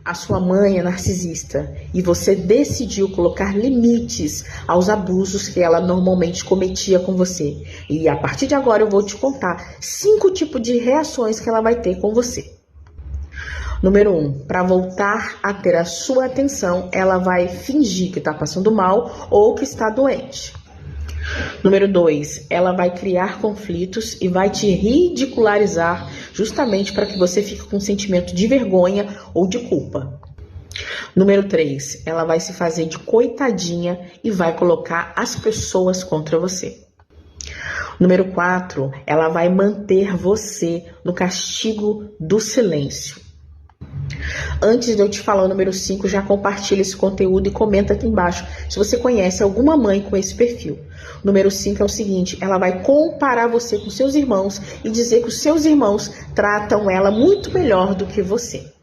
a sua mãe é narcisista e você decidiu colocar limites aos abusos que ela normalmente cometia com você. E a partir de agora eu vou te contar 5 tipos de reações que ela vai ter com você. Número 1, para voltar a ter a sua atenção, ela vai fingir que está passando mal ou que está doente. Número 2, ela vai criar conflitos e vai te ridicularizar justamente para que você fique com um sentimento de vergonha ou de culpa. Número 3, ela vai se fazer de coitadinha e vai colocar as pessoas contra você. Número 4, ela vai manter você no castigo do silêncio. Antes de eu te falar o número 5, já compartilha esse conteúdo e comenta aqui embaixo se você conhece alguma mãe com esse perfil. O número 5 é o seguinte, ela vai comparar você com seus irmãos e dizer que os seus irmãos tratam ela muito melhor do que você.